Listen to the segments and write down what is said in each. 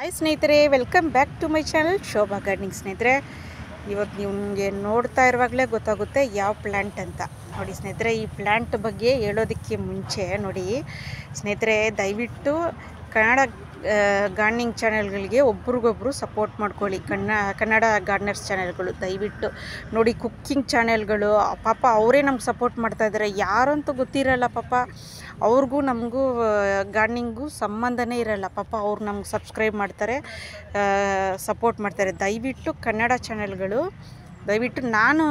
Hi ಸ್ನೇಹಿತರೆ, welcome back to my channel Shobha gardening. ಸ್ನೇಹಿತರೆ, ಇವತ್ತು ನಿಮಗೆ ನೋಡ್ತಾ ಇರುವಾಗಲೇ ಗೊತ್ತಾಗುತ್ತೆ ಯಾವ ಪ್ಲ್ಯಾಂಟ್ ಅಂತ. ನೋಡಿ ಸ್ನೇಹಿತರೆ, ಈ ಪ್ಲ್ಯಾಂಟ್ ಬಗ್ಗೆ ಹೇಳೋದಕ್ಕೆ ಮುಂಚೆ ನೋಡಿ ಸ್ನೇಹಿತರೆ, ದಯವಿಟ್ಟು ಕನ್ನಡ ಗಾರ್ಡನಿಂಗ್ ಚಾನೆಲ್ಗಳಿಗೆ ಒಬ್ರಿಗೊಬ್ರು ಸಪೋರ್ಟ್ ಮಾಡ್ಕೊಳ್ಳಿ. ಕನ್ನಡ ಗಾರ್ಡನರ್ಸ್ ಚಾನೆಲ್ಗಳು ದಯವಿಟ್ಟು ನೋಡಿ. ಕುಕ್ಕಿಂಗ್ ಚಾನೆಲ್ಗಳು ಪಾಪ ಅವರೇ ನಮ್ಗೆ ಸಪೋರ್ಟ್ ಮಾಡ್ತಾಯಿದ್ದಾರೆ. ಯಾರಂತೂ ಗೊತ್ತಿರಲ್ಲ ಪಾಪ, ಅವ್ರಿಗೂ ನಮಗೂ ಗಾರ್ಡನಿಂಗು ಸಂಬಂಧನೇ ಇರಲ್ಲ ಪಾಪ. ಅವ್ರು ನಮ್ಗೆ ಸಬ್ಸ್ಕ್ರೈಬ್ ಮಾಡ್ತಾರೆ, ಸಪೋರ್ಟ್ ಮಾಡ್ತಾರೆ. ದಯವಿಟ್ಟು ಕನ್ನಡ ಚಾನೆಲ್ಗಳು ದಯವಿಟ್ಟು, ನಾನು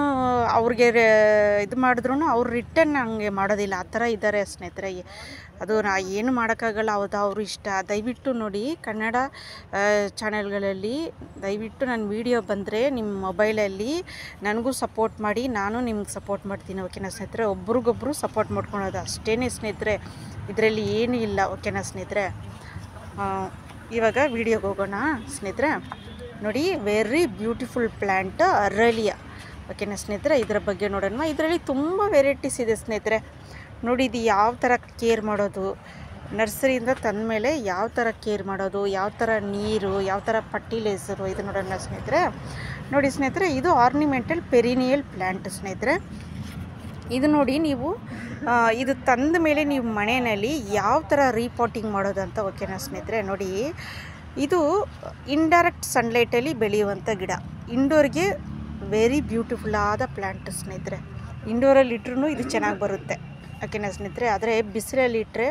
ಅವ್ರಿಗೆ ಇದು ಮಾಡಿದ್ರು ಅವ್ರು ರಿಟರ್ನ್ ಹಂಗೆ ಮಾಡೋದಿಲ್ಲ, ಆ ಥರ ಇದ್ದಾರೆ ಸ್ನೇಹಿತರೆ. ಅದು ಏನು ಮಾಡೋಕ್ಕಾಗಲ್ಲ, ಹೌದು ಅವರು ಇಷ್ಟ. ದಯವಿಟ್ಟು ನೋಡಿ, ಕನ್ನಡ ಚಾನೆಲ್ಗಳಲ್ಲಿ ದಯವಿಟ್ಟು ನನ್ನ ವೀಡಿಯೋ ಬಂದರೆ ನಿಮ್ಮ ಮೊಬೈಲಲ್ಲಿ ನನಗೂ ಸಪೋರ್ಟ್ ಮಾಡಿ, ನಾನು ನಿಮ್ಗೆ ಸಪೋರ್ಟ್ ಮಾಡ್ತೀನಿ. ಓಕೆನಾ ಸ್ನೇಹಿತರೆ? ಒಬ್ರಿಗೊಬ್ರು ಸಪೋರ್ಟ್ ಮಾಡ್ಕೊಳೋದು ಅಷ್ಟೇ ಸ್ನೇಹಿತರೆ, ಇದರಲ್ಲಿ ಏನೂ ಇಲ್ಲ. ಓಕೆನಾ ಸ್ನೇಹಿತರೆ? ಇವಾಗ ವೀಡಿಯೋಗೆ ಹೋಗೋಣ ಸ್ನೇಹಿತರೆ. ನೋಡಿ, ವೆರಿ ಬ್ಯೂಟಿಫುಲ್ ಪ್ಲ್ಯಾಂಟ್ ಅರೇಲಿಯಾ. ಓಕೆನಾ ಸ್ನೇಹಿತರೆ? ಇದರ ಬಗ್ಗೆ ನೋಡೋಣ. ಇದರಲ್ಲಿ ತುಂಬ ವೆರೈಟೀಸ್ ಇದೆ ಸ್ನೇಹಿತರೆ. ನೋಡಿ, ಇದು ಯಾವ ಥರ ಕೇರ್ ಮಾಡೋದು, ನರ್ಸರಿಯಿಂದ ತಂದ ಮೇಲೆ ಯಾವ ಥರ ಕೇರ್ ಮಾಡೋದು, ಯಾವ ಥರ ನೀರು, ಯಾವ ಥರ ಫರ್ಟಿಲೈಸರು, ಇದು ನೋಡೋಣ ಸ್ನೇಹಿತರೆ. ನೋಡಿ ಸ್ನೇಹಿತರೆ, ಇದು ಆರ್ನಿಮೆಂಟಲ್ ಪೆರಿನಿಯಲ್ ಪ್ಲ್ಯಾಂಟ್ ಸ್ನೇಹಿತರೆ. ಇದು ನೋಡಿ, ನೀವು ಇದು ತಂದ ಮೇಲೆ ನೀವು ಮನೆಯಲ್ಲಿ ಯಾವ ಥರ ರೀಪಾಟಿಂಗ್ ಮಾಡೋದು ಅಂತ. ಓಕೆನಾ ಸ್ನೇಹಿತರೆ? ನೋಡಿ, ಇದು ಇಂಡೈರೆಕ್ಟ್ ಸನ್ಲೈಟಲ್ಲಿ ಬೆಳೆಯುವಂಥ ಗಿಡ. ಇಂಡೋರ್ಗೆ ವೆರಿ ಬ್ಯೂಟಿಫುಲ್ ಆದ ಪ್ಲ್ಯಾಂಟ್ ಸ್ನೇಹಿತರೆ. ಇಂಡೋರಲ್ಲಿ ಇಟ್ರೂ ಇದು ಚೆನ್ನಾಗಿ ಬರುತ್ತೆ. ಓಕೆನಾ ಸ್ನೇಹಿತರೆ? ಆದರೆ ಬಿಸಿಲಲ್ಲಿ ಇಟ್ಟರೆ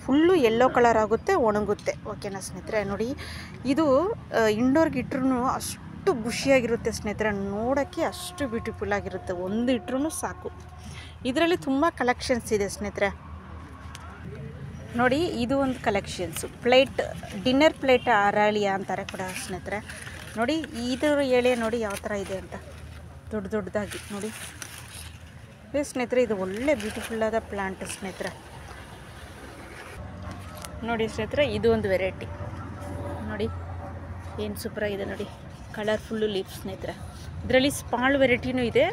ಫುಲ್ಲು ಯೆಲ್ಲೋ ಕಲರ್ ಆಗುತ್ತೆ, ಒಣಗುತ್ತೆ. ಓಕೆನಾ ಸ್ನೇಹಿತರೆ? ನೋಡಿ, ಇದು ಇಂಡೋರ್ಗೆ ಇಟ್ರೂ ಅಷ್ಟು ಖುಷಿಯಾಗಿರುತ್ತೆ ಸ್ನೇಹಿತರೆ. ನೋಡೋಕ್ಕೆ ಅಷ್ಟು ಬ್ಯೂಟಿಫುಲ್ ಆಗಿರುತ್ತೆ, ಒಂದು ಇಟ್ರೂ ಸಾಕು. ಇದರಲ್ಲಿ ತುಂಬ ಕಲೆಕ್ಷನ್ಸ್ ಇದೆ ಸ್ನೇಹಿತರೆ. ನೋಡಿ, ಇದು ಒಂದು ಕಲೆಕ್ಷನ್ಸು ಪ್ಲೇಟ್, ಡಿನ್ನರ್ ಪ್ಲೇಟ್ ಅರೇಲಿಯಾ ಅಂತಾರೆ ಕೂಡ ಸ್ನೇಹಿತರೆ. ನೋಡಿ, ಇದರ ಎಳೆ ನೋಡಿ ಯಾವ ಥರ ಇದೆ ಅಂತ, ದೊಡ್ಡ ದೊಡ್ಡದಾಗಿ ನೋಡಿ ಸ್ನೇಹಿತರೆ. ಇದು ಒಳ್ಳೆ ಬ್ಯೂಟಿಫುಲ್ಲಾದ ಪ್ಲ್ಯಾಂಟ್ ಸ್ನೇಹಿತರೆ. ನೋಡಿ ಸ್ನೇಹಿತರೆ, ಇದು ಒಂದು ವೆರೈಟಿ ನೋಡಿ, ಏನು ಸೂಪರಾಗಿದೆ ನೋಡಿ, ಕಲರ್ಫುಲ್ಲು ಲೀಫ್ ಸ್ನೇಹಿತರೆ. ಇದರಲ್ಲಿ ಸ್ಮಾಲ್ ವೆರೈಟಿನೂ ಇದೆ.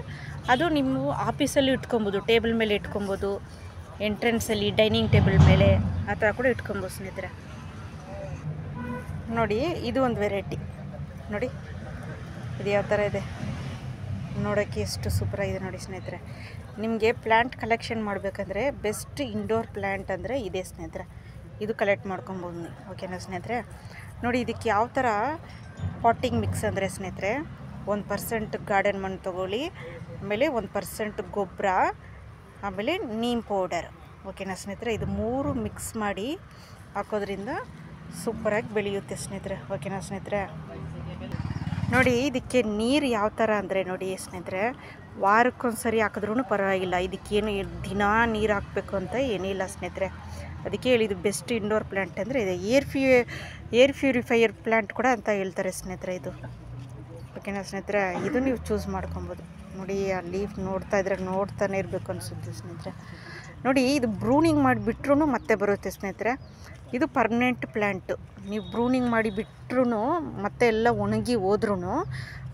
ಅದು ನೀವು ಆಫೀಸಲ್ಲಿ ಇಟ್ಕೊಬೋದು, ಟೇಬಲ್ ಮೇಲೆ ಇಟ್ಕೊಬೋದು, ಎಂಟ್ರೆನ್ಸಲ್ಲಿ ಡೈನಿಂಗ್ ಟೇಬಲ್ ಮೇಲೆ ಆ ಥರ ಕೂಡ ಇಟ್ಕೊಬೋದು ಸ್ನೇಹಿತರೆ. ನೋಡಿ, ಇದು ಒಂದು ವೆರೈಟಿ ನೋಡಿ, ಇದು ಯಾವ ಥರ ಇದೆ ನೋಡೋಕ್ಕೆ ಎಷ್ಟು ಸೂಪರಾಗಿದೆ ನೋಡಿ ಸ್ನೇಹಿತರೆ. ನಿಮಗೆ ಪ್ಲ್ಯಾಂಟ್ ಕಲೆಕ್ಷನ್ ಮಾಡಬೇಕಂದ್ರೆ ಬೆಸ್ಟ್ ಇಂಡೋರ್ ಪ್ಲ್ಯಾಂಟ್ ಅಂದರೆ ಇದೇ ಸ್ನೇಹಿತರೆ. ಇದು ಕಲೆಕ್ಟ್ ಮಾಡ್ಕೊಬೋದು ನೀವು. ಓಕೆನಾ ಸ್ನೇಹಿತರೆ? ನೋಡಿ, ಇದಕ್ಕೆ ಯಾವ ಥರ ಪಾಟಿಂಗ್ ಮಿಕ್ಸ್ ಅಂದರೆ ಸ್ನೇಹಿತರೆ, 1% ಗಾರ್ಡನ್ ಮಣ್ಣು ತೊಗೊಳ್ಳಿ, ಆಮೇಲೆ 1% ಗೊಬ್ಬರ, ಆಮೇಲೆ ನೀಮ್ ಪೌಡರ್. ಓಕೆನಾ ಸ್ನೇಹಿತರೆ? ಇದು 3 ಮಿಕ್ಸ್ ಮಾಡಿ ಹಾಕೋದ್ರಿಂದ ಸೂಪರಾಗಿ ಬೆಳೆಯುತ್ತೆ ಸ್ನೇಹಿತರೆ. ಓಕೆನಾ ಸ್ನೇಹಿತರೆ? ನೋಡಿ, ಇದಕ್ಕೆ ನೀರು ಯಾವ ಥರ ಅಂದರೆ ನೋಡಿ ಸ್ನೇಹಿತರೆ, ವಾರಕ್ಕೊಂದು ಸರಿ ಹಾಕಿದ್ರೂ ಪರವಾಗಿಲ್ಲ. ಇದಕ್ಕೇನು ದಿನಾ ನೀರು ಹಾಕಬೇಕು ಅಂತ ಏನಿಲ್ಲ ಸ್ನೇಹಿತರೆ. ಅದಕ್ಕೆ ಹೇಳಿದ್ದು ಬೆಸ್ಟ್ ಇಂಡೋರ್ ಪ್ಲ್ಯಾಂಟ್ ಅಂದರೆ ಇದೆ. ಏರ್ ಪ್ಯೂರಿಫೈಯರ್ ಪ್ಲ್ಯಾಂಟ್ ಕೂಡ ಅಂತ ಹೇಳ್ತಾರೆ ಸ್ನೇಹಿತರೆ ಇದು. ಓಕೆನಾ ಸ್ನೇಹಿತರೆ? ಇದು ನೀವು ಚೂಸ್ ಮಾಡ್ಕೊಬೋದು. ನೋಡಿ, ಆ ಲೀಫ್ ನೋಡ್ತಾ ಇದ್ರೆ ನೋಡ್ತಾನೆ ಇರಬೇಕು ಅನಿಸುತ್ತೆ ಸ್ನೇಹಿತರೆ. ನೋಡಿ, ಇದು ಬ್ರೂನಿಂಗ್ ಮಾಡಿಬಿಟ್ರೂ ಮತ್ತೆ ಬರುತ್ತೆ ಸ್ನೇಹಿತರೆ. ಇದು ಪರ್ಮನೆಂಟ್ ಪ್ಲ್ಯಾಂಟು. ನೀವು ಬ್ರೂನಿಂಗ್ ಮಾಡಿ ಬಿಟ್ರೂ ಮತ್ತೆ ಎಲ್ಲ ಒಣಗಿ ಹೋದ್ರೂ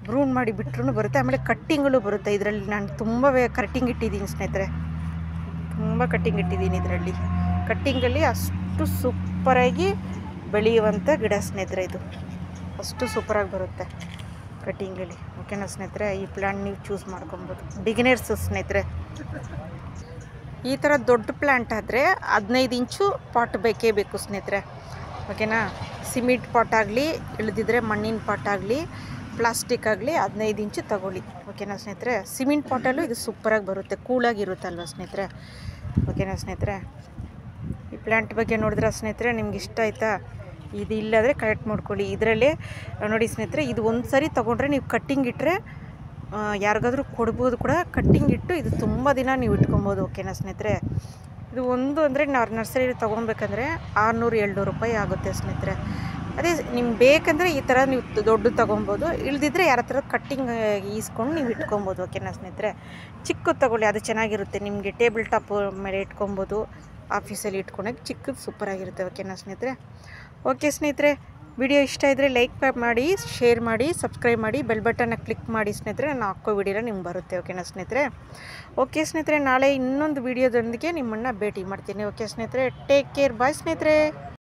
ಬ್ರೂನ್ ಮಾಡಿ ಬಿಟ್ರೂ ಬರುತ್ತೆ. ಆಮೇಲೆ ಕಟ್ಟಿಂಗಳು ಬರುತ್ತೆ. ಇದರಲ್ಲಿ ನಾನು ತುಂಬ ಕಟ್ಟಿಂಗ್ ಇಟ್ಟಿದ್ದೀನಿ ಸ್ನೇಹಿತರೆ, ತುಂಬ ಕಟ್ಟಿಂಗ್ ಇಟ್ಟಿದ್ದೀನಿ. ಇದರಲ್ಲಿ ಕಟ್ಟಿಂಗಲ್ಲಿ ಅಷ್ಟು ಸೂಪರಾಗಿ ಬೆಳೆಯುವಂಥ ಗಿಡ ಸ್ನೇಹಿತರೆ. ಇದು ಅಷ್ಟು ಸೂಪರಾಗಿ ಬರುತ್ತೆ ಕಟ್ಟಿಂಗಲ್ಲಿ. ಓಕೆನಾ ಸ್ನೇಹಿತರೆ? ಈ ಪ್ಲ್ಯಾಂಟ್ ನೀವು ಚೂಸ್ ಮಾಡ್ಕೊಬೋದು. ಬಿಗಿನರ್ಸು ಸ್ನೇಹಿತರೆ. ಈ ಥರ ದೊಡ್ಡ ಪ್ಲ್ಯಾಂಟ್ ಆದರೆ 15 ಇಂಚು ಪಾಟ್ ಬೇಕೇ ಬೇಕು ಸ್ನೇಹಿತರೆ. ಓಕೆನಾ? ಸಿಮೆಂಟ್ ಪಾಟ್ ಆಗಲಿ, ಇಳಿದಿದ್ರೆ ಮಣ್ಣಿನ ಪಾಟ್ ಆಗಲಿ, ಪ್ಲಾಸ್ಟಿಕ್ ಆಗಲಿ 15 ಇಂಚು ತಗೊಳ್ಳಿ. ಓಕೆನಾ ಸ್ನೇಹಿತರೆ? ಸಿಮೆಂಟ್ ಪಾಟಲ್ಲೂ ಇದು ಸೂಪರಾಗಿ ಬರುತ್ತೆ, ಕೂಲಾಗಿರುತ್ತಲ್ವ ಸ್ನೇಹಿತರೆ. ಓಕೆನಾ ಸ್ನೇಹಿತರೆ? ಈ ಪ್ಲ್ಯಾಂಟ್ ಬಗ್ಗೆ ನೋಡಿದ್ರೆ ಸ್ನೇಹಿತರೆ ನಿಮ್ಗೆ ಇಷ್ಟ ಆಯಿತಾ? ಇದು ಇಲ್ಲಾದರೆ ಕಲೆಕ್ಟ್ ಮಾಡ್ಕೊಳ್ಳಿ. ಇದರಲ್ಲೇ ನೋಡಿ ಸ್ನೇಹಿತರೆ, ಇದು ಒಂದು ಸರಿ ತೊಗೊಂಡ್ರೆ ನೀವು ಕಟ್ಟಿಂಗ್ ಇಟ್ಟರೆ ಯಾರಿಗಾದ್ರೂ ಕೊಡ್ಬೋದು ಕೂಡ. ಕಟ್ಟಿಂಗ್ ಇಟ್ಟು ಇದು ತುಂಬ ದಿನ ನೀವು ಇಟ್ಕೊಬೋದು. ಓಕೆನಾ ಸ್ನೇಹಿತರೆ? ಇದು ಒಂದು ಅಂದರೆ ನರ್ಸರಿ ತೊಗೊಬೇಕಂದ್ರೆ 600-700 ರೂಪಾಯಿ ಆಗುತ್ತೆ ಸ್ನೇಹಿತರೆ. ಅದೇ ನಿಮ್ಗೆ ಬೇಕಂದರೆ ಈ ಥರ ನೀವು ದೊಡ್ಡ ತೊಗೊಬೋದು, ಇಲ್ದಿದ್ರೆ ಯಾರ ಥರ ಕಟ್ಟಿಂಗ್ ಈಸ್ಕೊಂಡು ನೀವು ಇಟ್ಕೊಬೋದು. ಓಕೆನಾ ಸ್ನೇಹಿತರೆ? ಚಿಕ್ಕದು ತೊಗೊಳ್ಳಿ, ಅದು ಚೆನ್ನಾಗಿರುತ್ತೆ. ನಿಮಗೆ ಟೇಬಲ್ ಟಾಪ್ ಮೇಲೆ ಇಟ್ಕೊಬೋದು, ಆಫೀಸಲ್ಲಿ ಇಟ್ಕೊಂಡಾಗ ಚಿಕ್ಕದು ಸೂಪರಾಗಿರುತ್ತೆ. ಓಕೆನಾ ಸ್ನೇಹಿತರೆ? ಓಕೆ ಸ್ನೇಹಿತರೆ, ವಿಡಿಯೋ ಇಷ್ಟ ಇದ್ದರೆ ಲೈಕ್ ಮಾಡಿ, ಶೇರ್ ಮಾಡಿ, ಸಬ್ಸ್ಕ್ರೈಬ್ ಮಾಡಿ, ಬೆಲ್ ಬಟನ್ನ ಕ್ಲಿಕ್ ಮಾಡಿ ಸ್ನೇಹಿತರೆ. ನಾನು ಹಾಕೋ ವಿಡಿಯೋನ ನಿಮ್ಗೆ ಬರುತ್ತೆ. ಓಕೆನಾ ಸ್ನೇಹಿತರೆ? ಓಕೆ ಸ್ನೇಹಿತರೆ, ನಾಳೆ ಇನ್ನೊಂದು ವಿಡಿಯೋದೊಂದಿಗೆ ನಿಮ್ಮನ್ನು ಭೇಟಿ ಮಾಡ್ತೀನಿ. ಓಕೆ ಸ್ನೇಹಿತರೆ? ಟೇಕ್ ಕೇರ್, ಬಾಯ್ ಸ್ನೇಹಿತರೆ.